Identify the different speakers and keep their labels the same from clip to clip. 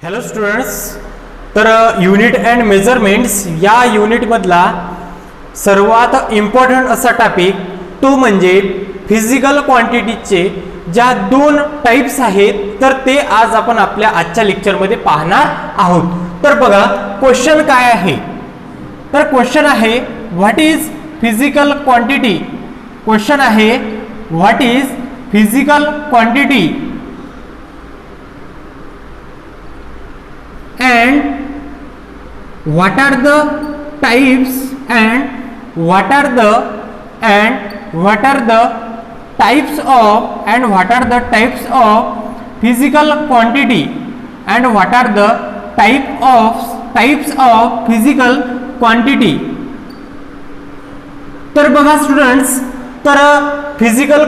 Speaker 1: Hello students, तर unit and measurements या युनिटमधला सर्वात इम्पॉर्टंट असा टॉपिक तो म्हणजे फिजिकल क्वांटिटीजचे ज्या दोन टाइप्स आहेत तर ते आज आपण आपल्या आजच्या लेक्चरमध्ये पाहणार आहोत. तर बघा क्वेश्चन काय आहे. तर क्वेश्चन आहे what is physical quantity. Question आहे what is physical quantity and what are the types and what are the types of physical quantity and what are the types of physical quantity. तर बघा students, तर physical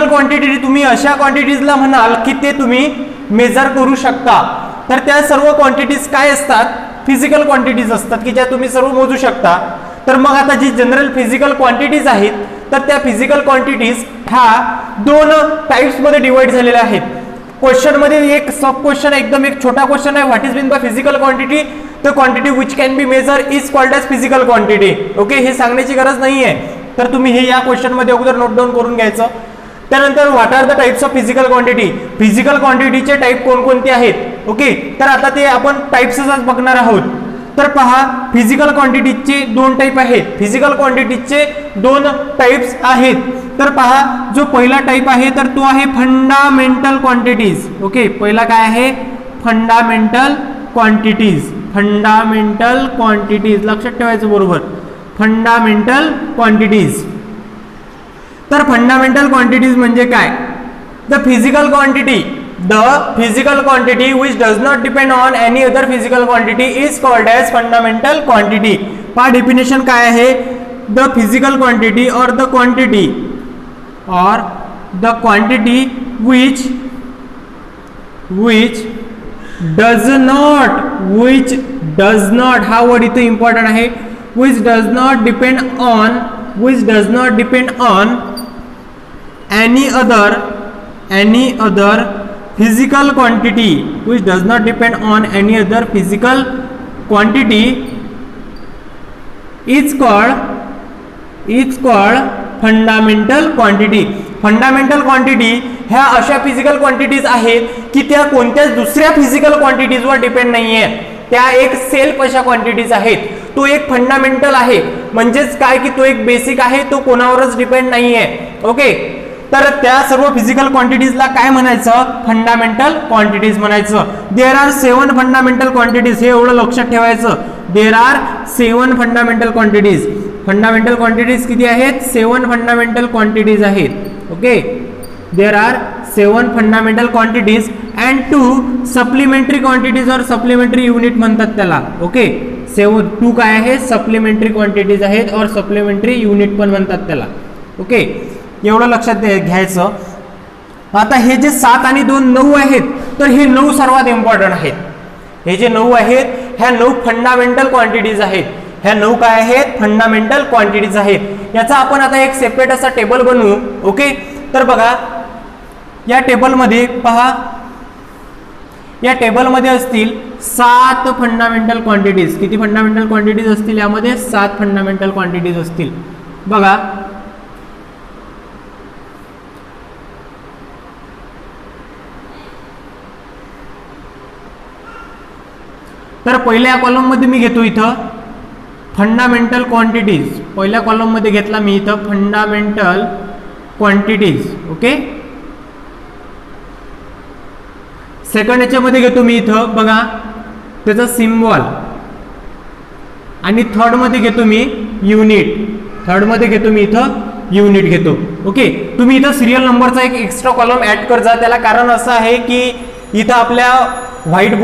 Speaker 1: quantity तुम्ही अशा क्वांटिटीजला म्हणाल की ते तुम्ही मेजर करू शकता. तर त्या सर्व क्वांटिटीज काय असतात, फिजिकल क्वांटिटीज असतात की ज्या तुम्ही सर्व मोजू शकता. तर मग आता जी जनरल फिजिकल क्वांटिटीज आहेत तर त्या फिजिकल क्वांटिटीज ह्या दोन टाइप्स मध्ये डिवाइड झालेल्या आहेत. क्वेश्चन मध्ये एक सब क्वेश्चन एकदम एक छोटा क्वेश्चन आहे, what is mean by physical quantity. The quantity which can be measure is called as physical quantity. Okay, हे सांगण्याची गरज नाहीये, तर तुम्ही हे या क्वेश्चन मध्ये अगोदर नोट डाऊन करून घ्यायचं. त्यानंतर what are the types of physical quantity. Physical क्वांटिटीचे टाइप कोणकोणते आहेत. ओके, तर आता ते आपण टाइप्सच बघणार आहोत. तर पहा, फिजिकल क्वांटिटीचे दोन टाइप आहेत. फिजिकल क्वांटिटीचे दोन टाइप्स आहेत. तर पहा, जो पहिला टाइप आहे तर तो आहे फंडामेंटल क्वांटिटीज. ओके, पहिला काय आहे, फंडामेंटल क्वांटिटीज. फंडामेंटल क्वांटिटीज लक्षात ठेवायचं बरोबर, फंडामेंटल क्वांटिटीज. तर फंडामेंटल क्वांटिटीज म्हणजे काय. The physical quantity which does not depend on any other physical quantity is called as fundamental quantity. पहा डेफिनेशन काय आहे, the physical quantity or the quantity which does not हा word इथे important आहे, which does not depend on any other physical quantity, which does not depend on any other physical quantity is called fundamental quantity. Fundamental quantity ह्या अशा physical quantities आहेत की त्या कोणत्याच दुसऱ्या फिजिकल क्वांटिटीजवर डिपेंड नाहीये. त्या एक सेल्फ अशा क्वांटिटीज आहेत. तो एक फंडामेंटल आहे, म्हणजेच काय की तो एक बेसिक आहे, तो कोणावरच डिपेंड नाहीये. ओके, तर त्या सर्व फिजिकल क्वांटिटीजला काय म्हणायचं, फंडामेंटल क्वांटिटीज म्हणायचं. There are 7 fundamental quantities. हे एवढं लक्षात ठेवायचं, there are 7 fundamental quantities. Fundamental quantities किती आहेत, 7 फंडामेंटल क्वांटिटीज आहेत. Okay, there are 7 fundamental quantities and 2 supplementary quantities और सप्लिमेंटरी युनिट म्हणतात त्याला. ओके, 2 काय आहे, सप्लिमेंटरी क्वांटिटीज आहेत और सप्लिमेंटरी युनिट पण म्हणतात त्याला. ओके, एवढं लक्षात घ्यायचं. आता हे जे 7 आणि 2 9 आहेत, तर हे 9 सर्वात इम्पॉर्टंट आहेत. हे जे 9 आहेत ह्या 9 फंडामेंटल क्वांटिटीज आहेत. ह्या 9 काय आहेत, फंडामेंटल क्वांटिटीज आहेत. याचा आपण आता एक सेपरेट असा टेबल बनवू. ओके, तर बघा या टेबलमध्ये पहा, या टेबलमध्ये असतील 7 फंडामेंटल क्वांटिटीज. किती फंडामेंटल क्वांटिटीज असतील यामध्ये, 7 फंडामेंटल क्वांटिटीज असतील. बघा, तर पहिल्या कॉलम मध्ये मी घेतो इथं फंडामेंटल क्वांटिटीज. पहिल्या कॉलम मध्ये घेतला मी इथं फंडामेंटल क्वांटिटीज. ओके, सेकंड याच्यामध्ये घेतो मी इथं बघा त्याचा सिम्बॉल. आणि थर्ड मध्ये घेतो मी युनिट. थर्ड मध्ये घेतो मी इथं युनिट घेतो. ओके, तुम्ही इथं सिरियल नंबरचा एक एक्स्ट्रा कॉलम ऍड कर जा. त्याला कारण असं आहे की इथं आपल्या व्हाईट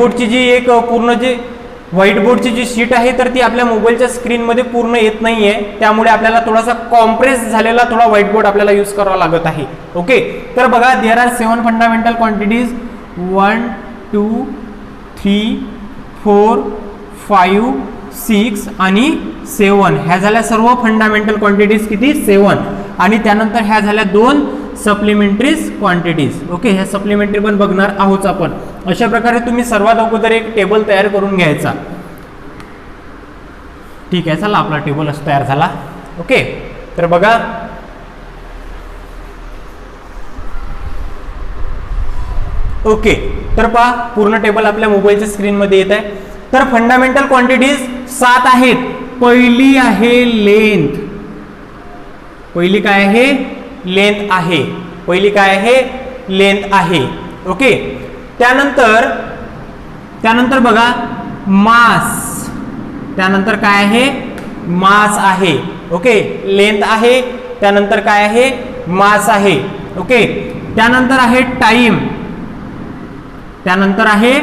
Speaker 1: बोर्डची जी शीट आहे तर ती आपल्या मोबाईलच्या स्क्रीनमध्ये पूर्ण येत नाहीये. त्यामुळे आपल्याला थोडासा कॉम्प्रेस झालेला थोडा व्हाईट बोर्ड आपल्याला यूज करावा लागत आहे. ओके, तर बघा देयर आर 7 फंडामेंटल क्वांटिटीज. 1 2 3 4 5 6 आणि 7 ह्या झाल्या सर्व फंडामेंटल क्वांटिटीज. किती, 7. आणि त्यानंतर ह्या झाल्या 2 सप्लिमेंटरी क्वांटिटीज. ओके, ह्या सप्लिमेंटरी पण बघणार आहोत आपण. अशा प्रकारे तुम्ही सर्वात अगोदर एक टेबल तयार करून घ्यायचा. ठीक आहे, चला आपला टेबल असं तयार झाला. ओके, तर बघा ओके, तर पहा पूर्ण टेबल आपल्या मोबाईलच्या स्क्रीनमध्ये येत आहे. तर फंडामेंटल क्वांटिटीज 7 आहेत. पहिली आहे लेंथ. पहिली काय आहे? लेंथ आहे. पहिली काय आहे? लेंथ आहे. ओके, त्यानंतर बघा मास. त्यानंतर काय आहे? मास आहे. ओके, लेंथ आहे, त्यानंतर काय आहे? मास आहे. ओके, त्यानंतर आहे टाइम. त्यानंतर आहे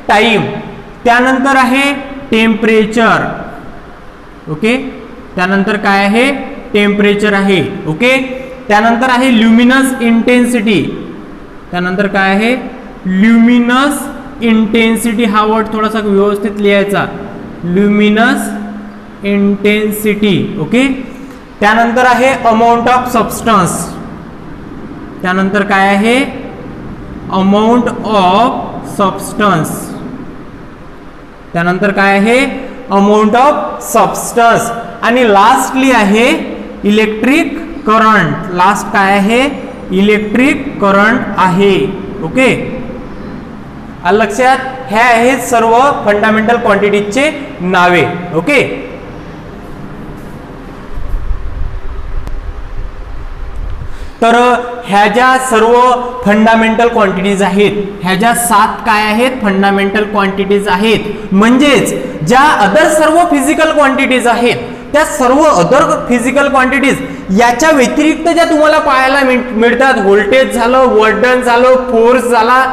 Speaker 1: टाइम. त्यानंतर आहे टेम्परेचर. ओके, त्यानंतर काय आहे? टेम्परेचर आहे. ओके, त्यानंतर आहे ल्युमिनस इंटेन्सिटी. त्यानंतर काय आहे? Luminous intensity. हा वर्ड थोडासा व्यवस्थित लिहायचा, ल्युमिनस इंटेन्सिटी. ओके, त्यानंतर आहे अमाऊंट ऑफ सबस्टन्स. त्यानंतर काय आहे? Amount of substance. त्यानंतर काय आहे? Amount of substance. आणि लास्टली आहे इलेक्ट्रिक करंट. लास्ट काय आहे? इलेक्ट्रिक करंट आहे. ओके, आलं लक्षात? हे आहेत सर्व फंडामेंटल क्वांटिटीजचे नावे. ओके, तर ह्या ज्या सर्व फंडामेंटल क्वांटिटीज आहेत, ह्या ज्या 7 काय आहेत? फंडामेंटल क्वांटिटीज आहेत. म्हणजेच ज्या अदर सर्व फिजिकल क्वांटिटीज आहेत, त्या सर्व अदर फिजिकल क्वांटिटीज याच्या व्यतिरिक्त ज्या तुम्हाला पाहायला मिळतात, व्होल्टेज झालं, वर्क डन झालं, फोर्स झाला,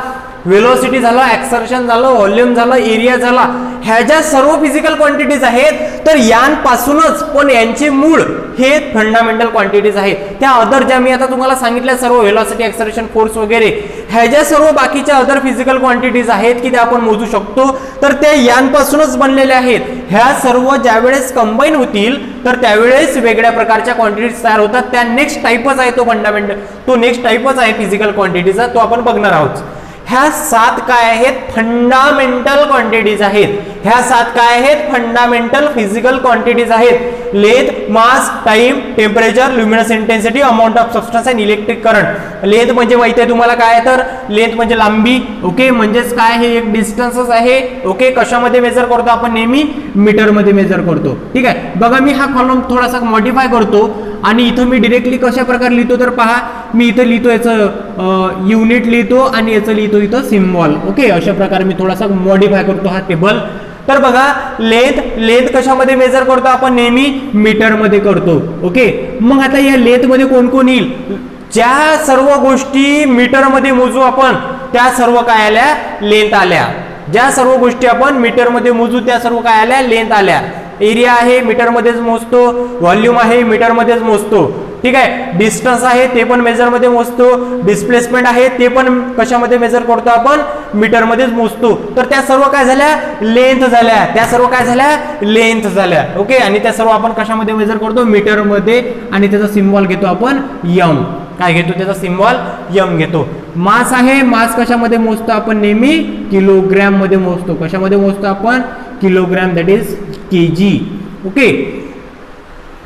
Speaker 1: वेलोसिटी झालं, एक्सर्शन झालं, व्हॉल्यूम झालं, एरिया झाला, ह्या ज्या सर्व फिजिकल क्वांटिटीज आहेत, तर यांपासूनच पण यांचे मूळ हे फंडामेंटल क्वांटिटीज आहेत. त्या अदर ज्या मी आता तुम्हाला सांगितल्या सर्व वेलोसिटी, एक्सर्शन, फोर्स वगैरे, ह्या ज्या सर्व बाकीच्या अदर फिजिकल क्वांटिटीज आहेत की त्या आपण मोजू शकतो, तर त्या यांपासूनच बनलेल्या आहेत. ह्या सर्व ज्यावेळेस कंबाईन होतील तर त्यावेळेस वेगळ्या प्रकारच्या क्वांटिटीज तयार होतात. त्या नेक्स्ट टाईपच आहे तो फंडामेंटल, तो नेक्स्ट टाईपच आहे फिजिकल क्वांटिटीचा, तो आपण बघणार आहोत. ह्या 7 काय आहेत? फंडामेंटल क्वांटिटीज आहेत. ह्या 7 काय आहेत? फंडामेंटल फिजिकल क्वांटिटीज आहेत. Length, mass, time, temperature, luminous intensity, amount of substance and electric current. Length म्हणजे माहिती आहे तुम्हाला काय आहे? तर लेंथ म्हणजे लांबी. ओके, म्हणजेच काय? हे एक डिस्टन्सच आहे. ओके, कशामध्ये मेजर करतो आपण? नेहमी मीटर मध्ये मेजर करतो. ठीक आहे, बघा मी हा कॉलम थोडासा मॉडिफाय करतो आणि इथं मी डायरेक्टली कशा प्रकारे लिहितो तर पहा, मी इथं लिहितो याचं युनिट लिहितो आणि याचं लिहितो इथं सिम्बॉल. ओके, अशा प्रकारे मी थोडासा मॉडिफाय करतो हा टेबल. तर बघा लेंथ कशामध्ये मेजर करतो आपण? नेहमी मीटर मध्ये करतो. ओके, मग आता या लेंथ मध्ये कोण कोण येईल? ज्या सर्व गोष्टी मीटर मध्ये मोजू आपण त्या सर्व काय आल्या? लेंथ आल्या. ज्या सर्व गोष्टी आपण मीटर मध्ये मोजू त्या सर्व काय आल्या? लेंथ आल्या. एरिया आहे मीटर मध्येच मोजतो, व्हॉल्यूम आहे मीटर मध्येच मोजतो. ठीक आहे, डिस्टन्स आहे ते पण मेजर मध्ये मोजतो, डिस्प्लेसमेंट आहे ते पण कशामध्ये मेजर करतो आपण? मीटर मध्येच मोजतो. तर त्या सर्व काय झाल्या? लेंथ झाल्या. त्या सर्व काय झाल्या? लेंथ झाल्या. ओके, आणि त्या सर्व आपण कशामध्ये मेजर करतो? मीटर मध्ये. आणि त्याचा सिम्बॉल घेतो आपण यम. काय घेतो? त्याचा सिम्बॉल यम घेतो. मास आहे, मास कशामध्ये मोजतो आपण? नेहमी किलोग्रॅम मध्ये मोजतो. कशामध्ये मोजतो आपण? Kilogram, that is KG. Okay,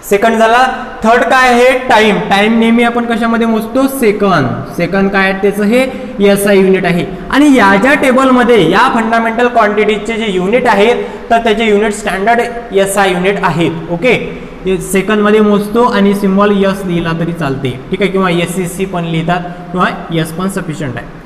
Speaker 1: second झाला. थर्ड काय आहे? टाइम. टाइम नेहमी आपण कशामध्ये मोजतो? सेकंद. सेकंद काय आहे? त्याचं हे एसआय युनिट आहे. आणि या ज्या टेबलमध्ये या फंडामेंटल क्वांटिटीजचे जे युनिट आहेत तर त्याचे युनिट स्टँडर्ड एसआय युनिट आहेत. ओके, सेकंद मध्ये मोजतो आणि सिम्बॉल यस लिहिला तरी चालते. ठीक आहे, किंवा एससीसी पण लिहितात किंवा यस पण सफिशियंट आहे.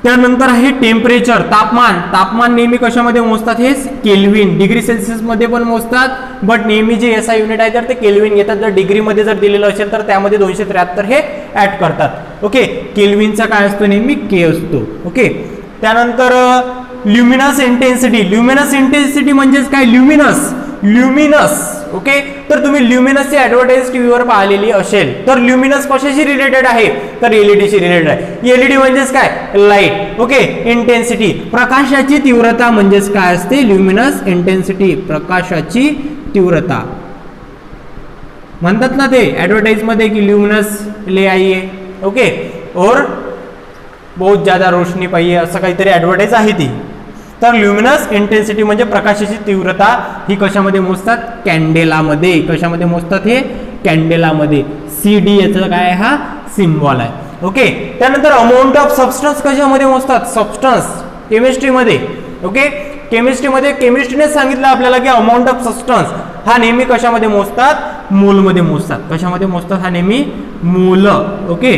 Speaker 1: त्यानंतर आहे टेम्परेचर, तापमान. तापमान नेहमी कशामध्ये मोजतात? हे केल्विन, डिग्री सेल्सिअस मध्ये पण मोजतात, बट नेहमी जे एसआय युनिट आहे तर ते केल्विन घेतात. जर डिग्री मध्ये जर दिलेलं असेल तर त्यामध्ये 273 हे ऍड करतात. ओके, केल्विनचा काय असतो? नेहमी के असतो. ओके, त्यानंतर ल्युमिनस इंटेन्सिटी. ल्युमिनस इंटेन्सिटी म्हणजेच काय? ल्युमिनस. ओके, तर तुम्ही ल्युमिनसची ऍडव्हर्टाइज टीव्हीवर पाहिलेली असेल. तर ल्युमिनस कशाशी रिलेटेड आहे? तर एलईडीशी रिलेटेड आहे. एलईडी म्हणजेच काय? लाईट. ओके, इंटेन्सिटी, प्रकाशाची तीव्रता म्हणजेच काय असते? ल्युमिनस इंटेन्सिटी, प्रकाशाची तीव्रता. म्हणतात ना ते ऍडव्हर्टाइज मध्ये की ल्युमिनस ले आइए. ओके, और बहुत ज्यादा रोशनी पाहिजे असं काहीतरी ॲडव्हर्टाईज आहे ती. तर ल्युमिनस इंटेन्सिटी म्हणजे प्रकाशाची तीव्रता ही कशामध्ये मोजतात? कॅन्डेलामध्ये. कशामध्ये मोजतात हे? कॅन्डेलामध्ये. CD याचा काय हा सिम्बॉल आहे. ओके. त्यानंतर अमाऊंट ऑफ सबस्टन्स कशामध्ये मोजतात? सबस्टन्स केमिस्ट्रीमध्ये. ओके. केमिस्ट्रीमध्ये केमिस्ट्रीने सांगितलं आपल्याला की अमाऊंट ऑफ सबस्टन्स हा नेहमी कशामध्ये मोजतात? मोलमध्ये मोजतात. कशामध्ये मोजतात? हा नेहमी मोल. ओके.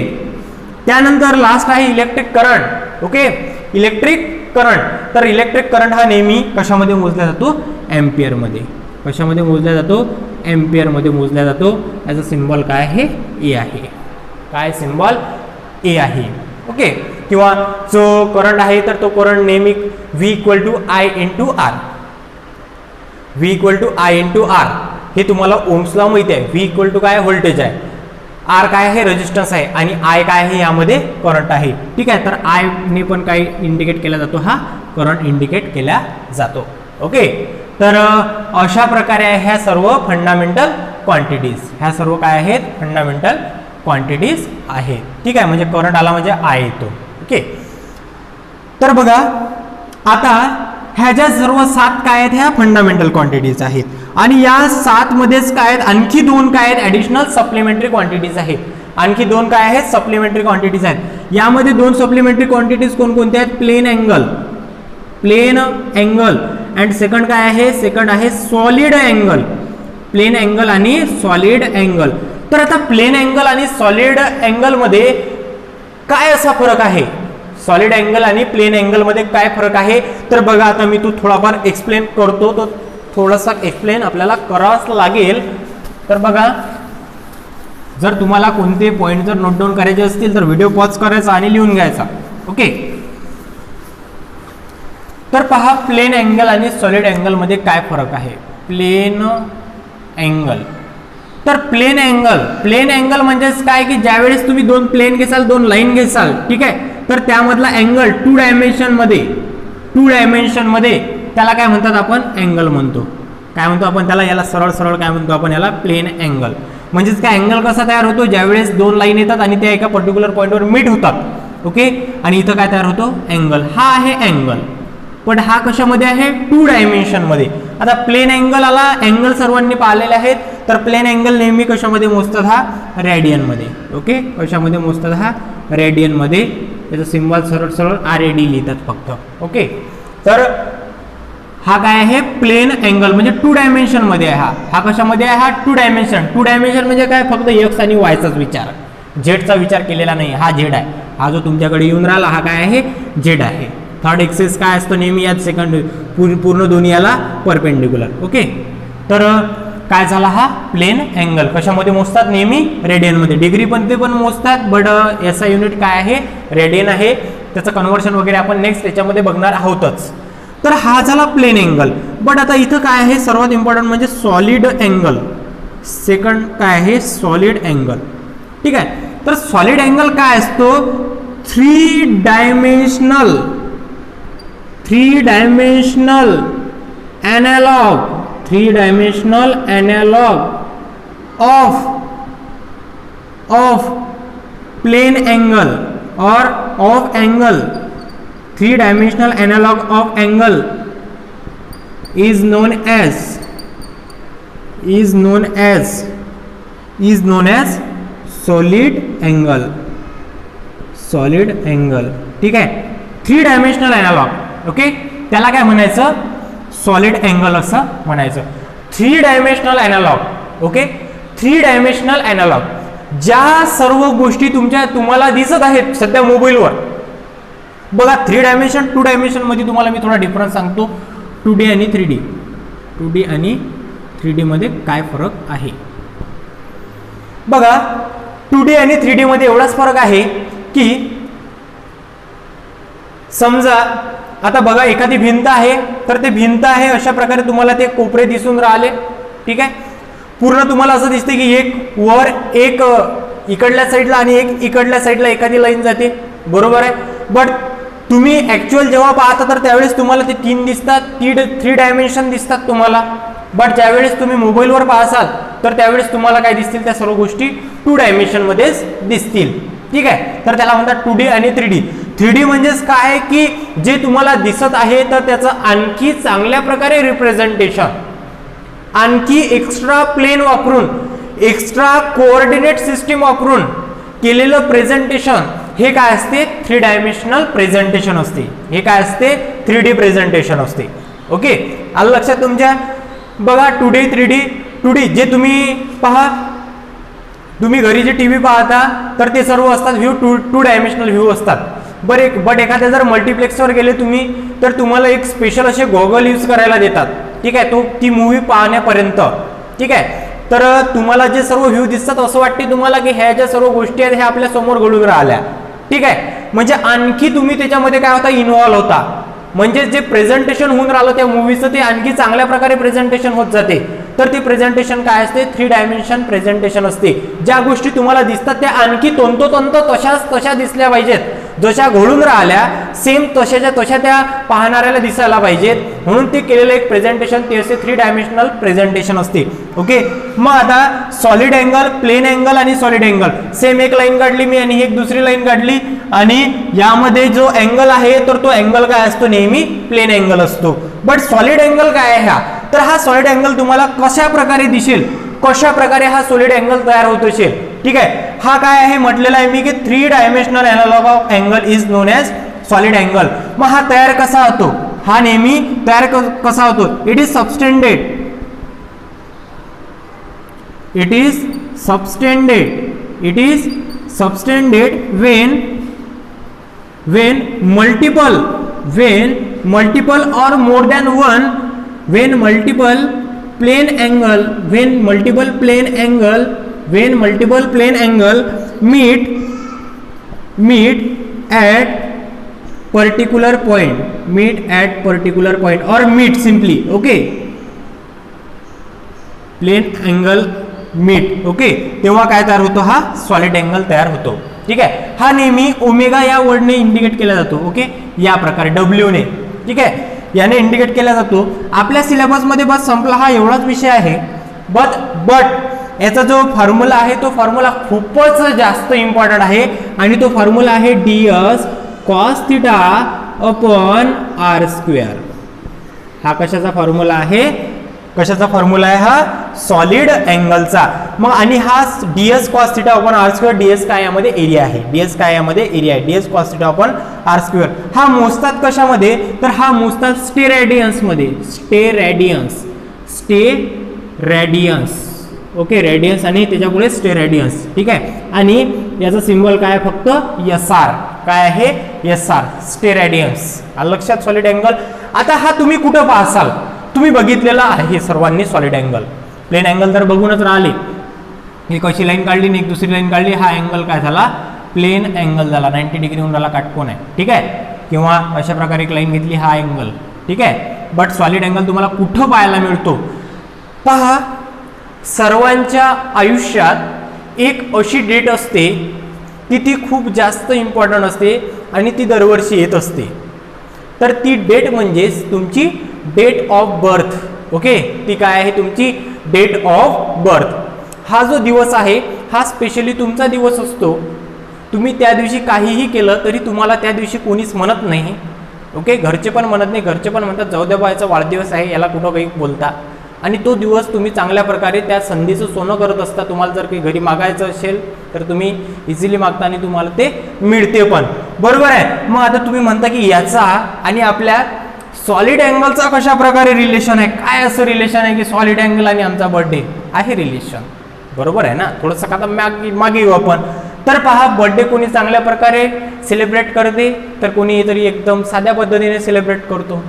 Speaker 1: त्यानंतर लास्ट आहे electric current. Okay. Electric current. तर इलेक्ट्रिक करंट हा नेहमी कशामध्ये मोजला जातो? एम्पियरमध्ये. कशामध्ये मोजला जातो? एम्पियरमध्ये मोजला जातो. याचा सिम्बॉल काय आहे? ए आहे. काय सिम्बॉल? ए आहे. ओके. किंवा जो करंट आहे तर तो करंट नेहमी V = I × R. V = I × R हे तुम्हाला ओम्स लॉ माहिती आहे. V = काय? व्होल्टेज आहे. R काय आहे? रेजिस्टन्स आहे. आणि I काय आहे? यामध्ये करंट आहे. ठीक आहे. तर I ने पण काय इंडिकेट केला जातो? हा करंट इंडिकेट केला जातो. ओके. तर अशा प्रकारे ह्या सर्व फंडामेंटल क्वांटिटीज. ह्या सर्व काय आहेत? फंडामेंटल क्वांटिटीज आहेत. ठीक आहे. म्हणजे करंट आला म्हणजे I येतो. ओके. तर बघा आता ह्या ज्या सर्व 7 काय आहेत ह्या फंडामेंटल क्वांटिटीज आहेत. आणि या 7 मध्येच काय आहेत? आणखी 2 काय आहेत? ॲडिशनल सप्लिमेंटरी क्वांटिटीज आहेत. आणखी 2 काय आहेत? सप्लिमेंटरी क्वांटिटीज आहेत. यामध्ये 2 सप्लिमेंटरी क्वांटिटीज कोणकोणते आहेत? Plane angle. Plane angle and second काय आहे? सेकंड आहे सॉलिड अँगल. प्लेन अँगल आणि सॉलिड अँगल. तर आता प्लेन अँगल आणि सॉलिड अँगल मध्ये काय असा फरक आहे? सॉलिड अँगल आणि प्लेन अँगल मध्ये काय फरक आहे? तर बघा आता मी तो थोडाफार एक्सप्लेन करतो. तो थोडासा एक्सप्लेन आपल्याला करावाच लागेल. तर बघा जर तुम्हाला कोणते पॉईंट जर नोट डाऊन करायचे असतील तर व्हिडिओ पॉज करायचा आणि लिहून घ्यायचा. ओके. तर पहा प्लेन अँगल आणि सॉलिड अँगल मध्ये काय फरक आहे? Plane angle. तर प्लेन अँगल म्हणजेच काय की ज्यावेळेस तुम्ही 2 प्लेन घेसाल, 2 लाईन घेसाल, ठीक आहे, तर त्यामधला अँगल 2 डायमेन्शन मध्ये त्याला काय म्हणतात? आपण अँगल म्हणतो. काय म्हणतो आपण त्याला? याला सरळ सरळ काय म्हणतो आपण? याला प्लेन अँगल. म्हणजेच काय अँगल कसा तयार होतो? ज्यावेळेस 2 लाईन येतात आणि त्या एका पर्टिक्युलर पॉईंटवर मीट होतात. ओके. आणि इथं काय तयार होतो? अँगल. हा आहे अँगल. पण हा कशामध्ये आहे? 2 डायमेन्शन मध्ये. आता प्लेन अँगल आला. अँगल सर्वांनी पाहिलेले आहेत. तर प्लेन अँगल नेहमी कशामध्ये मोजतात? हा रेडियन मध्ये. ओके. कशामध्ये मोजतात? हा रेडियन मध्ये. त्याचा सिम्बॉल सरळ सरळ RAD लिहितात फक्त. ओके. तर हा काय आहे? प्लेन अँगल म्हणजे 2 डायमेन्शन मध्ये आहे. हा कशामध्ये आहे? हा 2 डायमेन्शन. 2 डायमेन्शन म्हणजे काय? फक्त एक्स आणि वायचाच विचार, झेडचा विचार केलेला नाही. हा झेड आहे. हा जो तुमच्याकडे येऊन राहिला हा काय आहे? झेड आहे. थर्ड एक्सेस काय असतो? नेहमी यात सेकंड पूर्ण दोन्ही याला परपेंडिक्युलर. ओके. तर काय झाला? हा प्लेन अँगल कशामध्ये मोजतात? नेहमी रेडियनमध्ये. डिग्री पण ते पण मोजतात. बट SI युनिट काय आहे? रेडियन आहे. त्याचं कन्व्हर्शन वगैरे आपण नेक्स्ट याच्यामध्ये बघणार आहोतच. तर हा झाला प्लेन अँगल. बट आता इथं काय आहे? सर्वात इम्पॉर्टंट म्हणजे सॉलिड अँगल. सेकंड काय आहे? Solid angle. ठीक आहे. तर सॉलिड अँगल काय असतो? 3 dimensional analog of plane angle or of angle. 3-dimensional analog of angle is known as solid angle. ठीक आहे. 3-dimensional analog. ओके. त्याला काय म्हणायचं? सॉलिड अँगल असं म्हणायचं. 3-डायमेन्शनल अॅनालॉग. ओके. 3-डायमेन्शनल अॅनालॉग ज्या सर्व गोष्टी तुम्हाला दिसत आहेत सध्या मोबाईलवर बघा. 3 डायमेन्शन 2 डायमेन्शन मध्ये तुम्हाला मी थोडा डिफरन्स सांगतो. 2D आणि 3D. 2D आणि 3D मध्ये काय फरक आहे बघा. 2D आणि 3D मध्ये एवढाच फरक आहे की समजा आता बघा एखादी भिंत आहे तर ते भिंत आहे अशा प्रकारे तुम्हाला ते कोपरे दिसून राहिले. ठीक आहे. पूर्ण तुम्हाला असं दिसते की एक वर एक इकडल्या साईडला आणि एक इकडल्या साईडला एखादी लाईन जाते. बरोबर आहे. बट तुम्ही ऍक्च्युअल जेव्हा पाहता तर त्यावेळेस तुम्हाला ते 3 दिसतात. 3 डायमेन्शन दिसतात तुम्हाला. बट ज्यावेळेस तुम्ही मोबाईलवर पाहसाल तर त्यावेळेस तुम्हाला काय दिसतील? त्या सर्व गोष्टी 2 डायमेन्शन मध्येच दिसतील. ठीक आहे. तर त्याला म्हणतात 2D आणि 3D. 3D म्हणजेच काय की जे तुम्हाला दिसत आहे तर त्याचं आणखी चांगल्या प्रकारे रिप्रेझेंटेशन, आणखी एक्स्ट्रा प्लेन वापरून, एक्स्ट्रा कोऑर्डिनेट सिस्टीम वापरून केलेलं प्रेझेंटेशन हे काय असते, 3 डायमेन्शनल प्रेझेंटेशन असते. हे काय असते, 3D प्रेझेंटेशन असते. ओके, आलं लक्षात तुमच्या. बघा 2D 3D 2D जे तुम्ही पहा, तुम्ही घरी जे टीव्ही पाहता तर ते सर्व असतात व्ह्यू, टू डायमेन्शनल व्ह्यू असतात. बट एखाद्या जर मल्टिप्लेक्सवर गेले तुम्ही तर तुम्हाला एक स्पेशल असे गॉगल यूज करायला देतात. ठीक आहे, ती मूवी पाहण्यापर्यंत. ठीक आहे, तर तुम्हाला जे सर्व व्ह्यू दिसतात असं वाटते तुम्हाला की ह्या ज्या सर्व गोष्टी आहेत ह्या आपल्या समोर घडून राहिल्या. ठीक आहे, म्हणजे आणखी तुम्ही त्याच्यामध्ये काय होता, इन्व्हॉल्व होता. म्हणजे जे प्रेझेंटेशन होऊन राहिलं त्या मूवीचं ते आणखी चांगल्या प्रकारे प्रेझेंटेशन होत जाते. तर ती प्रेझेंटेशन काय असते, 3 डायमेन्शन प्रेझेंटेशन असते. ज्या गोष्टी तुम्हाला दिसतात त्या आणखी तंतोतंत तशा दिसल्या पाहिजेत, जशा घडून राहिल्या सेम तशाच्या तशा त्या पाहणाऱ्याला दिसायला पाहिजेत. म्हणून ते केलेलं एक प्रेझेंटेशन ते असते 3 डायमेन्शनल प्रेझेंटेशन असते. ओके, मग आता सॉलिड अँगल, प्लेन अँगल आणि सॉलिड अँगल, सेम एक लाईन काढली मी आणि एक दुसरी लाईन काढली आणि यामध्ये जो अँगल आहे तर तो अँगल काय असतो, नेहमी प्लेन अँगल असतो. बट सॉलिड अँगल काय आहे, तर हा सॉलिड अँगल तुम्हाला कशा प्रकारे दिसेल, कशा प्रकारे हा सॉलिड अँगल तयार होत असेल. ठीक आहे, हा काय आहे म्हटलेला आहे मी की 3 dimensional analogue of angle is known as solid angle. मग हा तयार कसा होतो, हा नेहमी तयार कसा होतो, it is subtended, it is subtended, it is subtended when multiple or more than one, when multiple plane angle meet at particular point or meet simply. Okay, plane angle meet. Okay, तेव्हा काय तयार होतो, हा solid angle तयार होतो. ठीक आहे, हा नेहमी ओमेगा या वर्डने इंडिकेट केला जातो. ओके, या प्रकारे W ने. ठीक आहे, याने इंडिकेट केला जातो. आपल्या सिलेबसमध्ये बस संपला, हा एवढाच विषय आहे. बट याचा जो फॉर्म्युला आहे तो फॉर्म्युला खूपच जास्त इम्पॉर्टंट आहे आणि तो फॉर्म्युला आहे ds cos θ अपॉन r². हा कशाचा फॉर्म्युला आहे, कशाचा फॉर्म्युला आहे, हा सॉलिड अँगलचा. मग आणि हा ds cos θ upon r², ds काय यामध्ये एरिया आहे, ds काय यामध्ये एरिया आहे, ds cos θ अपॉन r². हा मोजतात कशामध्ये, तर हा मोजतात स्टेरेडियन्स मध्ये, स्टेरेडियन्स. ओके, रेडियन्स आणि त्याच्यापुढे स्टेरेडियन्स. ठीक आहे, आणि याचा सिम्बॉल काय आहे, फक्त SR. काय आहे, SR, स्टेरेडियन्स. लक्षात, सॉलिड अँगल. आता हा तुम्ही कुठं पाहसाल, तुम्ही बघितलेला आहे सर्वांनी सॉलिड अँगल. प्लेन अँगल तर बघूनच राहिले, एक अशी लाईन काढली आणि एक दुसरी लाईन काढली, हा अँगल काय झाला, प्लेन अँगल झाला, 90 डिग्री होऊन राहिला, काटकोन आहे. ठीक आहे, किंवा अशा प्रकारे एक लाईन घेतली, हा अँगल. ठीक आहे, बट सॉलिड अँगल तुम्हाला कुठं पाहायला मिळतो, पहा, सर्वांच्या आयुष्यात एक अशी डेट असते की ती खूप जास्त इम्पॉर्टंट असते आणि ती दरवर्षी येत असते. तर ती डेट म्हणजेच तुमची डेट ऑफ बर्थ. ओके, ती काय आहे, तुमची डेट ऑफ बर्थ. हा जो दिवस आहे हा स्पेशली तुमचा दिवस असतो. तुम्ही त्या दिवशी काहीही केलं तरी तुम्हाला त्या दिवशी कोणीच म्हणत नाही. ओके, घरचे पण म्हणत नाही, घरचे पण म्हणतात जाऊ द्या बा, याचा वाढदिवस आहे, याला कुठं काही बोलता. आणि तो दिवस तुम्ही चांगल्या प्रकारे त्या संधीचं सोनं करत असता. तुम्हाला जर काही घरी मागायचं असेल तर तुम्ही इझिली मागता आणि तुम्हाला ते मिळते पण. बरोबर आहे. मग आता तुम्ही म्हणता की याचा आणि आपल्या सॉलिड अँगलचा कशा प्रकारे रिलेशन आहे, काय असं रिलेशन आहे की सॉलिड अँगल आणि आमचा बर्थडे आहे रिलेशन. बरोबर आहे ना, थोडंसं आता मागे येऊ आपण. तर पहा, बर्थडे कोणी चांगल्या प्रकारे सेलिब्रेट करते तर कोणी तरी एकदम साध्या पद्धतीने सेलिब्रेट करतो.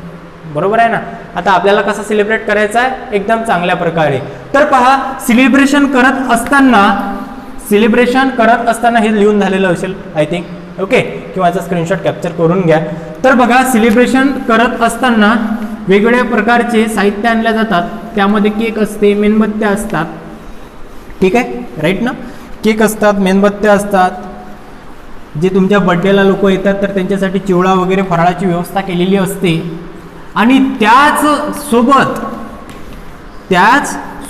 Speaker 1: बरोबर आहे ना. आता आपल्याला कसं सेलिब्रेट करायचं आहे, एकदम चांगल्या प्रकारे. तर पहा, सेलिब्रेशन करत असताना हे लिहून झालेलं असेल आय थिंक. ओके, किंवा याचा स्क्रीनशॉट कॅप्चर करून घ्या. तर बघा, सेलिब्रेशन करत असताना वेगवेगळ्या प्रकारचे साहित्य आणल्या जातात. त्यामध्ये केक असते, मेणबत्त्या असतात. ठीक आहे, राईट ना. केक असतात, मेणबत्त्या असतात. जे तुमच्या बर्थडेला लोक येतात तर त्यांच्यासाठी चिवडा वगैरे फराळाची व्यवस्था केलेली असते. आणि त्याच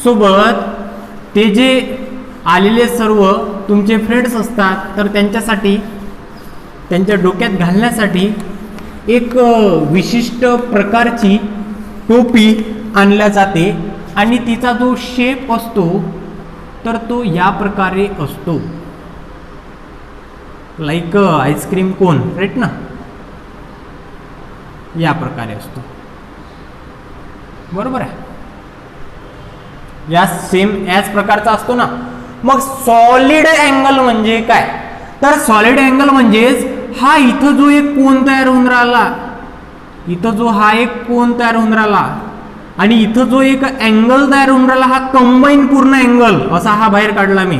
Speaker 1: सोबत ते जे आलेले सर्व तुमचे फ्रेंड्स असतात तर त्यांच्यासाठी त्यांच्या डोक्यात घालण्यासाठी एक विशिष्ट प्रकारची टोपी आणल्या जाते आणि तिचा जो शेप असतो तर तो या प्रकारे असतो, लाईक आईस्क्रीम कोन, राईट ना, या प्रकारे असतो, बरोबर आहे, या सेम याच प्रकारचा असतो ना. मग सॉलिड अँगल म्हणजे काय, तर सॉलिड अँगल म्हणजेच हा इथं जो एक कोन तयार होऊन राहिला, इथं जो हा एक कोन तयार होऊन राहिला आणि इथं जो एक अँगल तयार होऊन राहिला, हा कंबाईन पूर्ण अँगल असा हा बाहेर काढला मी,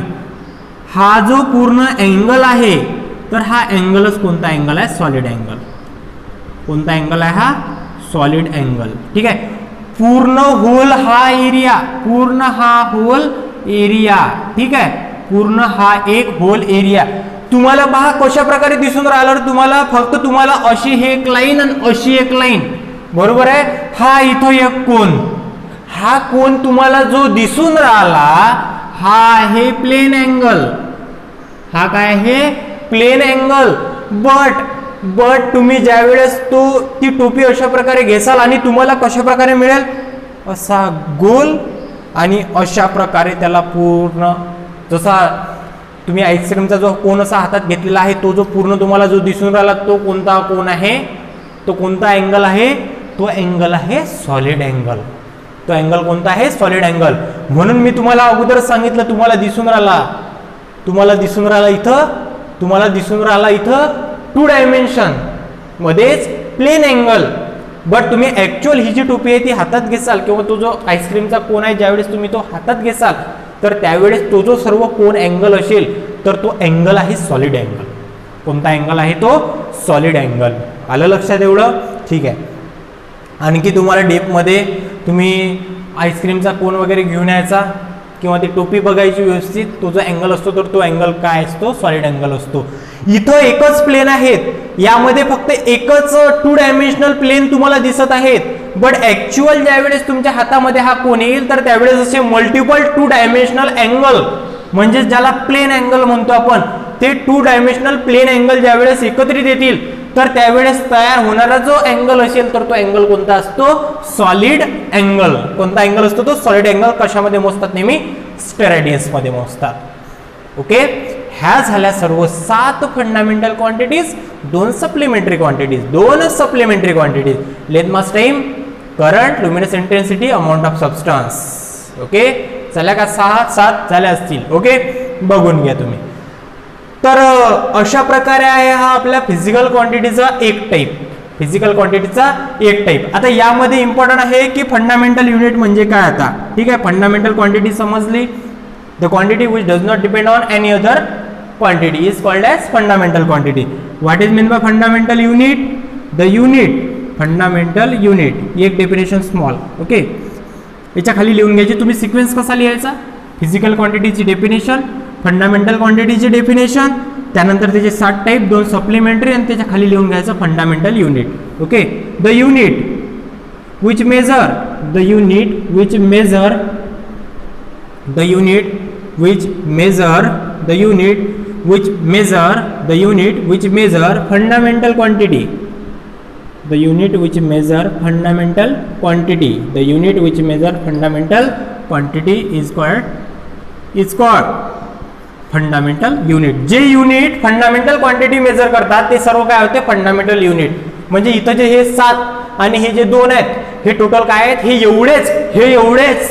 Speaker 1: हा जो पूर्ण अँगल आहे तर हा अँगलच कोणता अँगल आहे, सॉलिड अँगल. कोणता अँगल आहे हा, सॉलिड अँगल. ठीक आहे, पूर्ण होल हा एरिया, पूर्ण हा होल एरिया, ठीक आहे, पूर्ण हा एक होल एरिया. तुम्हाला पहा कशा प्रकारे दिसून राहिलं, तुम्हाला फक्त तुम्हाला अशी हे एक लाईन आणि अशी एक लाईन, बरोबर आहे. हा इथं एक कोन, हा कोन तुम्हाला जो दिसून राहिला हा आहे प्लेन अँगल, हा काय आहे, प्लेन अँगल. बट तुम्ही ज्यावेळेस ती टोपी अशा प्रकारे घेसाल आणि तुम्हाला कशा प्रकारे मिळेल, असा गोल आणि अशा प्रकारे त्याला पूर्ण, जसा तुम्ही आईस्क्रीमचा जो कोन असा हातात घेतलेला आहे तो जो पूर्ण तुम्हाला जो दिसून राहिला तो कोणता कोन आहे, तो कोणता अँगल आहे, तो अँगल आहे सॉलिड अँगल. तो अँगल कोणता आहे, सॉलिड अँगल. म्हणून मी तुम्हाला अगोदर सांगितलं, तुम्हाला दिसून राहिला इथं, तुम्हाला दिसून राहिला इथं 2 डायमेन्शन मध्येच प्लेन अँगल. बट तुम्ही ऍक्च्युअल ही जी टोपी आहे ती हातात घेसाल किंवा तो जो आईस्क्रीमचा कोन आहे ज्यावेळेस तुम्ही तो हातात घेसाल तर त्यावेळेस तो जो सर्व कोन अँगल असेल तर तो अँगल आहे सॉलिड अँगल. कोणता अँगल आहे तो, सॉलिड अँगल. आलं लक्षात एवढं, ठीक आहे. आणखी तुम्हाला डेपमध्ये तुम्ही आईस्क्रीमचा कोन वगैरे घेऊन यायचा किंवा ती टोपी बघायची व्यवस्थित, तो जो अँगल असतो तर तो अँगल काय असतो, सॉलिड अँगल असतो. इथं एकच प्लेन आहेत, यामध्ये फक्त एकच 2 डायमेन्शनल प्लेन तुम्हाला दिसत आहेत. बट ऍक्च्युअल ज्यावेळेस तुमच्या हातामध्ये हा कोन येईल तर त्यावेळेस असे मल्टिपल 2 डायमेन्शनल अँगल, म्हणजे ज्याला प्लेन अँगल म्हणतो आपण, ते 2 डायमेन्शनल प्लेन अँगल ज्यावेळेस एकत्रित येतील तर त्यावेळेस तयार होणारा जो अँगल असेल तर तो अँगल कोणता असतो, सॉलिड अँगल. कोणता अँगल असतो तो, सॉलिड अँगल. कशामध्ये मोजतात, नेहमी स्टेरेडियस मध्ये मोजतात. ओके, ह्या झाल्या सर्व 7 fundamental quantities, 2 supplementary quantities, 2 supplementary quantities, length, mass, time, current, luminous intensity, amount of substance. Okay, झाल्या का, 6-7 झाल्या असतील. ओके, बघून घ्या तुम्ही. तर अशा प्रकारे आहे हा आपल्या फिजिकल क्वांटिटीचा एक टाइप, फिजिकल क्वांटिटीचा एक टाइप. आता यामध्ये इम्पॉर्टंट आहे की फंडामेंटल युनिट म्हणजे काय. आता ठीक आहे, फंडामेंटल क्वांटिटी समजली. The quantity which does not depend on any other quantity is called as fundamental quantity. What is mean by fundamental unit, the unit, fundamental unit, एक डेफिनेशन स्मॉल. ओके, याच्या खाली लिहून घ्यायची तुम्ही. सिक्वेन्स कसा लिहायचा, physical क्वांटिटीची डेफिनेशन, फंडामेंटल क्वांटिटीची डेफिनेशन, त्यानंतर त्याचे 7 टाइप, 2 सप्लिमेंटरी आणि त्याच्या खाली लिहून घ्यायचं fundamental unit. Okay, the unit which measure, the unit which measure, the unit which measure, the unit which measure, the unit which measure fundamental quantity, the unit which measure fundamental quantity, the unit which measure fundamental quantity is called fundamental unit. जे unit fundamental quantity major करतात ते सर्व काय होते, fundamental unit. म्हणजे इथं जे हे 7 आणि हे जे 2 आहेत हे टोटल काय आहेत, हे एवढेच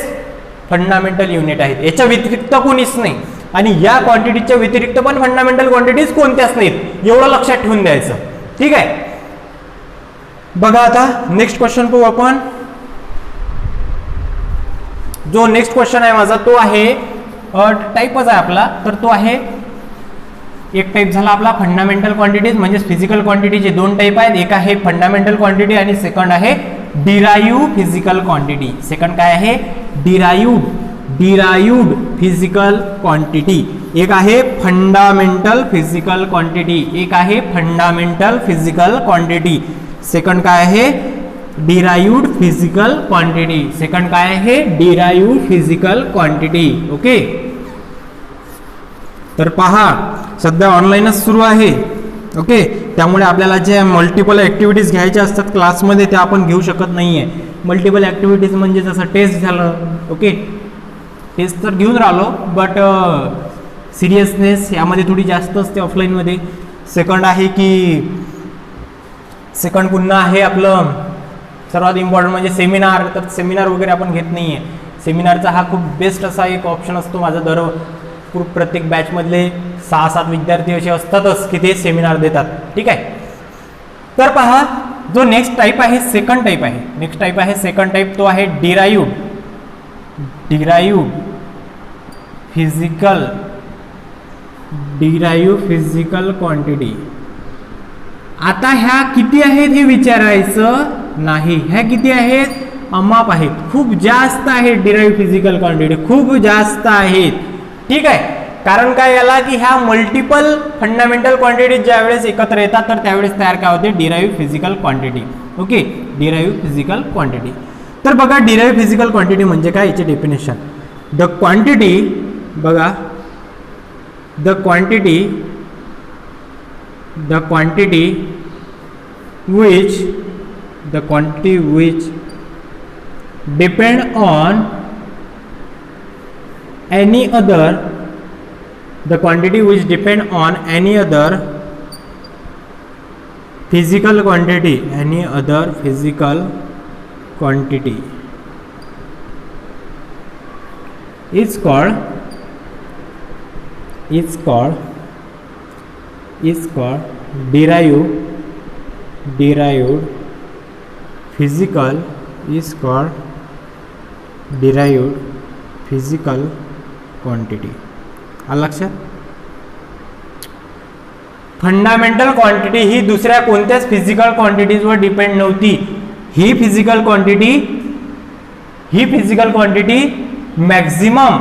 Speaker 1: फंडामेंटल युनिट आहेत. याच्या व्यतिरिक्त कोणीच नाही. आणि या क्वांटिटीच्या व्यतिरिक्त पण फंडामेंटल क्वांटिटीज कोणत्याच नाहीत, एवढं लक्षात ठेवून द्यायचं. ठीक आहे, बघा आता नेक्स्ट क्वेश्चन पाहू आपण. जो नेक्स्ट क्वेश्चन आहे माझा तो आहे टाइपच आहे आपला, तर तो आहे एक टाइप झाला आपला फंडामेंटल क्वांटिटीज. म्हणजे फिजिकल क्वांटिटीचे 2 टाइप आहेत, एक आहे फंडामेंटल क्वांटिटी आणि सेकंड आहे डिराइव्ड फिजिकल क्वांटिटी. सेकंड काय आहे, डिराइव्ड फिजिकल क्वांटिटी. एक आहे फंडामेंटल फिजिकल क्वांटिटी, एक आहे फंडामेंटल फिजिकल क्वांटिटी. सेकंड काय आहे, डिराइव्ड फिजिकल क्वांटिटी. सेकंड काय आहे, डिराइव्ड फिजिकल क्वांटिटी. ओके, तर पहा सध्या ऑनलाईनच सुरू आहे. ओके. त्यामुळे आपल्याला जे मल्टिपल ॲक्टिव्हिटीज घ्यायच्या असतात क्लासमध्ये त्या आपण घेऊ शकत नाही आहे. मल्टिपल ॲक्टिव्हिटीज म्हणजे जसं टेस्ट झालं, ओके, टेस्ट तर घेऊन राहिलो बट सिरियसनेस यामध्ये थोडी जास्त असते ऑफलाईनमध्ये. सेकंड आहे की सेकंड पुन्हा आहे आपलं सर्वात इम्पॉर्टंट म्हणजे सेमिनार. तर सेमिनार वगैरे आपण घेत नाही आहे. सेमिनारचा हा खूप बेस्ट असा एक ऑप्शन असतो. माझा प्रत्येक बॅचमधले 6-7 विद्यार्थी असे असतातच की ते सेमिनार देतात. ठीक आहे. तर पहा, जो नेक्स्ट टाईप आहे सेकंड टाईप आहे. नेक्स्ट टाईप आहे सेकंड टाईप, तो आहे डिराइव्ड फिजिकल क्वांटिटी. आता ह्या किती आहेत हे विचारायचं नाही. ह्या किती आहेत? अमाप आहेत, खूप जास्त आहेत. डिराइव्ड फिजिकल क्वांटिटी खूप जास्त आहेत. ठीक आहे. कारण काय याला की ह्या मल्टिपल फंडामेंटल क्वांटिटी ज्या वेळेस एकत्र येतात तर त्यावेळेस तयार काय होते? Derived physical quantity. Okay, derived physical quantity. तर बघा, डिराइव्ड फिजिकल क्वांटिटी म्हणजे काय, याची डेफिनेशन. द क्वांटिटी बघा, the quantity which depend on any other physical quantity is called derived physical quantity. आलं लक्षात? फंडामेंटल क्वांटिटी ही दुसऱ्या कोणत्याच फिजिकल क्वांटिटीजवर डिपेंड नव्हती. ही फिजिकल क्वांटिटी मॅक्झिमम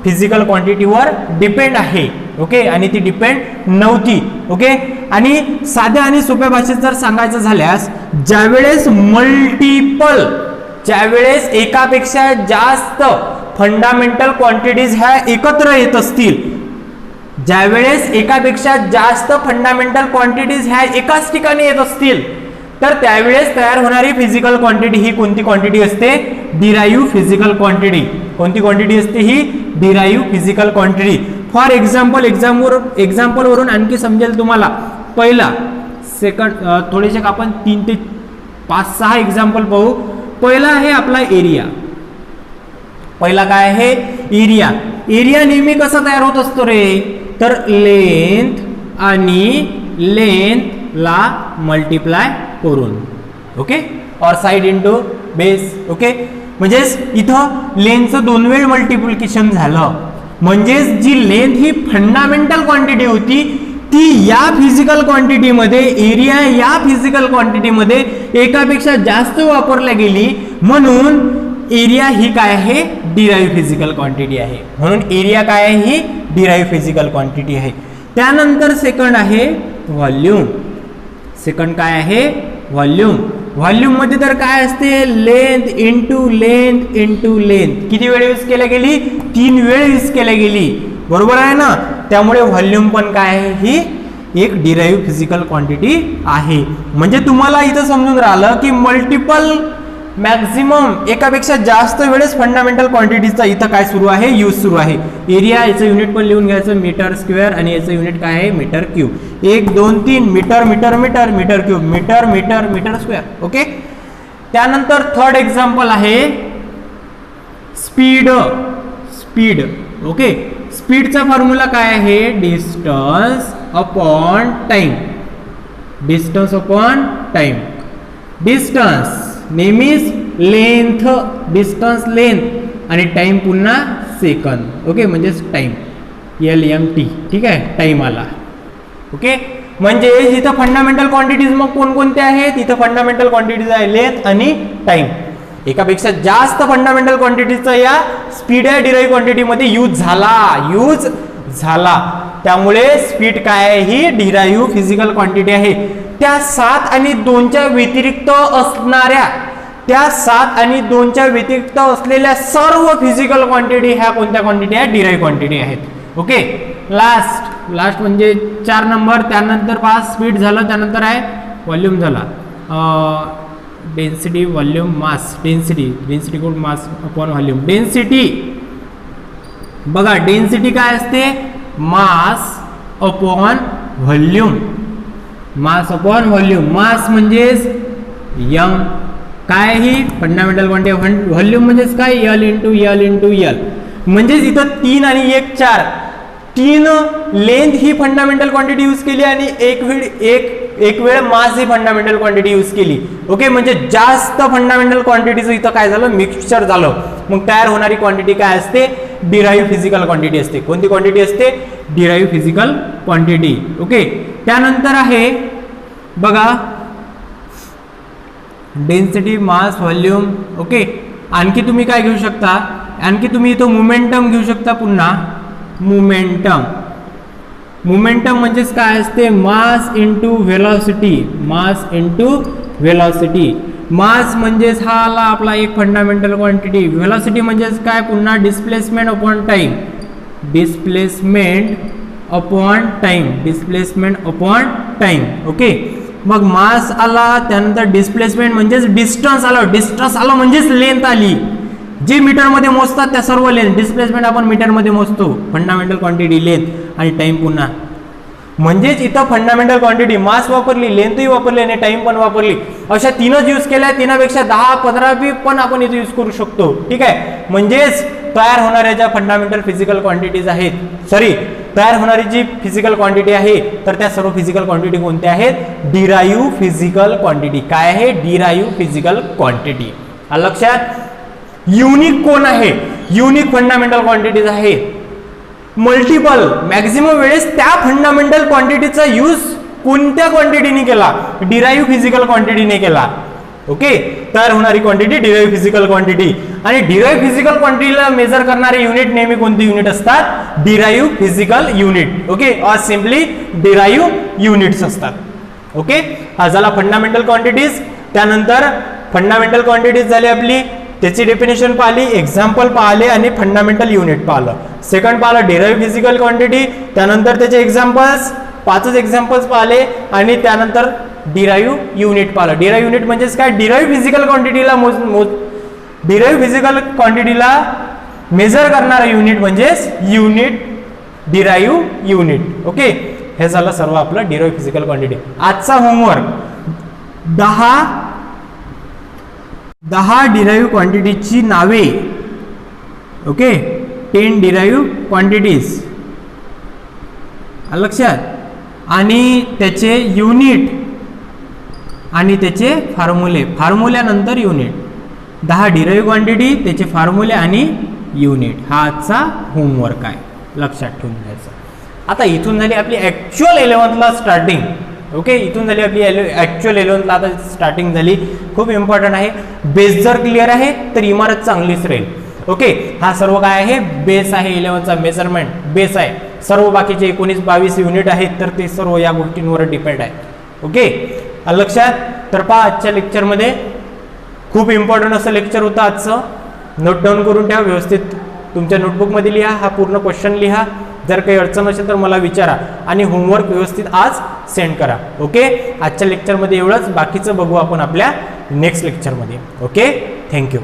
Speaker 1: फिजिकल क्वांटिटीवर डिपेंड आहे. ओके, आणि ती डिपेंड नव्हती. ओके, आणि साध्या आणि सोप्या भाषेत जर सांगायचं झाल्यास, ज्यावेळेस एकापेक्षा जास्त फंडामेंटल क्वांटिटीज ह्या एकत्र येत असतील, ज्यावेळेस एकापेक्षा जास्त फंडामेंटल क्वांटिटीज ह्या एकाच ठिकाणी येत असतील, तर त्यावेळेस तयार होणारी फिजिकल क्वांटिटी ही कोणती क्वांटिटी असते? Derived physical quantity. कोणती क्वांटिटी असते ही? Derived physical quantity. For example वरून आणखी समजेल तुम्हाला. पहिला सेकंड थोडेसे आपण 3 ते 5-6 एक्झाम्पल पाहू. पहिला आहे आपला एरिया. पहिला काय आहे? एरिया. एरिया नेहमी कसा तयार होत असतो रे? तर लेंथ आणि लेंथला मल्टिप्लाय करून. ओके, और साइड इंटू बेस. ओके, म्हणजेच इथं लेंथचं 2 वेळ मल्टिप्लिकेशन झालं. म्हणजेच जी लेंथ ही फंडामेंटल क्वांटिटी होती ती या फिजिकल क्वांटिटीमध्ये, एरिया या फिजिकल क्वांटिटीमध्ये एकापेक्षा जास्त वापरल्या गेली, म्हणून एरिया ही काय आहे? डिराइव्ड फिजिकल क्वांटिटी आहे. म्हणून एरिया काय आहे? ही डिराइव्ड फिजिकल क्वांटिटी आहे. त्यानंतर सेकंड आहे व्हॉल्यूम. सेकंड काय आहे? व्हॉल्यूम. व्हॉल्यूम मध्ये तर काय असते? Length into length. किती वेळ यूज केल्या गेली? 3 वेळ यूज केल्या गेली. बरोबर आहे ना? त्यामुळे व्हॉल्यूम पण काय आहे? ही एक डिराइव्ड फिजिकल क्वांटिटी आहे. म्हणजे तुम्हाला इथं समजून राहिलं की मल्टिपल मॅक्झिमम एकापेक्षा जास्त वेळेस फंडामेंटल क्वांटिटीचा इथं काय सुरू आहे? यूज सुरू आहे. एरिया याचं युनिट पण लिहून घ्यायचं, मीटर स्क्वेअर, आणि याचं युनिट काय आहे? Metre cube. 1 2 3 metre metre metre metre cube metre metre metre square. Okay, त्यानंतर थर्ड एक्झाम्पल आहे स्पीड. ओके, स्पीडचा फॉर्म्युला काय आहे? Distance upon time. डिस्टन्स नेहमीच लेंथ, डिस्टन्स लेंथ, आणि टाइम पुन्हा सेकंद. ओके, म्हणजे टाइम LMT. ठीक आहे, टाइम आला. ओके, म्हणजे इथं फंडामेंटल क्वांटिटीज मग कोणकोणत्या आहेत? इथं फंडामेंटल क्वांटिटीज आहे लेंथ आणि टाइम. एकापेक्षा जास्त फंडामेंटल क्वांटिटीचा या स्पीड या डिराइव्ड क्वांटिटीमध्ये यूज झाला. त्यामुळे स्पीड काय आहे? ही डिराइव्ड फिजिकल क्वांटिटी आहे. त्या 7 आणि 2च्या व्यतिरिक्त असलेल्या सर्व फिजिकल क्वांटिटी ह्या कोणत्या क्वांटिटी आहेत? डिराइव्ड क्वांटिटी आहेत. ओके, लास्ट म्हणजे 4 नंबर, त्यानंतर पहा स्पीड झालं, त्यानंतर आहे व्हॉल्यूम झाला, डेन्सिटी व्हॉल्यूम मास, डेन्सिटी कोड मास अपॉन व्हॉल्यूम. डेन्सिटी बघा, डेन्सिटी काय असते, mass upon volume, mass upon volume. Mass म्हणजेच यंग, काय ही फंडामेंटल क्वांटिटी, व्हॉल्यूम म्हणजेच काय यल इंटू यल, म्हणजेच इथं 3 आणि 1 4, 3 लेंथ ही फंडामेंटल क्वांटिटी यूज केली आणि एक वेळ मास ही फंडामेंटल क्वांटिटी यूज केली. ओके, म्हणजे जास्त फंडामेंटल क्वांटिटीचं इथं काय झालं, मिक्सचर झालं. मग तयार होणारी क्वांटिटी काय असते, डिराईव्ह फिजिकल क्वांटिटी असते. कोणती क्वांटिटी असते, डिराईव्ह फिजिकल क्वांटिटी. ओके, त्यानंतर आहे बघा डेन्सिटी, मास, व्हॉल्यूम. ओके, आणखी तुम्ही काय घेऊ शकता, आणखी तुम्ही इथं मोमेंटम घेऊ शकता. पुन्हा मोमेंटम म्हणजेच काय असते, मास इंटू व्हेलॉसिटी, मास म्हणजेच हा आला आपला एक फंडामेंटल क्वांटिटी. व्हेलॉसिटी म्हणजेच काय, पुन्हा डिस्प्लेसमेंट अपॉन टाइम. ओके, मग मास आला, त्यानंतर डिस्प्लेसमेंट म्हणजेच डिस्टन्स आलं म्हणजेच लेंथ आली. जे मीटरमध्ये मोजतात त्या सर्व लेंथ, डिस्प्लेसमेंट आपण मीटरमध्ये मोजतो, फंडामेंटल क्वांटिटी लेंथ, आणि टाइम पुन्हा. म्हणजेच इथं फंडामेंटल क्वांटिटी मास वापरली, लेंथही वापरली आणि टाइम पण वापरली. अशा 3च यूज केल्या, 3पेक्षा 10, 15 पण आपण इथे यूज करू शकतो. ठीक आहे, म्हणजेच तयार होणाऱ्या ज्या फंडामेंटल फिजिकल क्वांटिटीज आहेत, तयार होणारी जी फिजिकल क्वांटिटी आहे, तर त्या सर्व फिजिकल क्वांटिटी कोणत्या आहेत, डिराईव्ह फिजिकल क्वांटिटी. काय आहे, डिराईव्ह फिजिकल क्वांटिटी. लक्षात. युनिक कोण आहे, युनिक फंडामेंटल क्वांटिटीज आहेत. मल्टिपल मॅक्झिमम वेळेस त्या फंडामेंटल क्वांटिटीचा यूज कोणत्या क्वांटिटीने केला, डिराईव्ह फिजिकल क्वांटिटीने केला. ओके, तयार होणारी क्वांटिटी डिराईव्ह फिजिकल क्वांटिटी. आणि डिराईव्ह फिजिकल क्वांटिटीला मेजर करणारे युनिट नेहमी कोणती युनिट असतात, derive physical unit. Okay, or simply derive units असतात. ओके, हा झाला फंडामेंटल क्वांटिटीज. त्यानंतर फंडामेंटल क्वांटिटीज झाली आपली, त्याची डेफिनेशन पाहिली, एक्झाम्पल पाहिले आणि फंडामेंटल युनिट पाहिलं. सेकंड पाहिलं डिराईव्ह फिजिकल क्वांटिटी, त्यानंतर त्याचे एक्झाम्पल्स, 5 एक्झाम्पल्स पाहिले, आणि त्यानंतर डिराईव्ह युनिट पाहिलं. डिराईव्ह युनिट म्हणजेच काय, डिराईव्ह फिजिकल क्वांटिटीला मेजर करणारा युनिट म्हणजेच युनिट, डिराईव्ह युनिट. ओके, हे झालं सर्व आपलं डिराईव्ह फिजिकल क्वांटिटी. आजचा होमवर्क 10 डिराईव्ह क्वांटिटीची नावे. ओके, 10 डिराईव्ह क्वांटिटीज लक्षात, आणि त्याचे युनिट आणि त्याचे फॉर्म्युल्यानंतर युनिट. 10 डिराईव्ह क्वांटिटी, त्याचे फॉर्म्युले आणि युनिट. हा आजचा होमवर्क आहे, लक्षात ठेवून घ्यायचा. आता इथून झाली आपली ॲक्च्युअल 11th स्टार्टिंग. ओके, इथून झाली आपली ॲक्च्युअल 11th आता स्टार्टिंग झाली. खूप इम्पॉर्टंट आहे. बेस जर क्लिअर आहे तर इमारत चांगलीच राहील. ओके, हा सर्व काय आहे, बेस आहे. 11th मेजरमेंट बेस आहे. सर्व बाकीचे 19-22 युनिट आहेत, तर ते सर्व या गोष्टींवर डिपेंड आहे. ओके, लक्षात. तर पहा, आजच्या लेक्चरमध्ये खूप इम्पॉर्टंट असं लेक्चर होतं आजचं. नोट डाऊन करून ठेवा व्यवस्थित, तुमच्या नोटबुकमध्ये लिहा, हा पूर्ण क्वेश्चन लिहा. जर काही अडचण असेल तर मला विचारा, आणि होमवर्क व्यवस्थित आज सेंड करा. ओके, आजच्या लेक्चरमध्ये एवढंच. बाकीचं बघू आपण आपल्या नेक्स्ट लेक्चरमध्ये. Okay, thank you.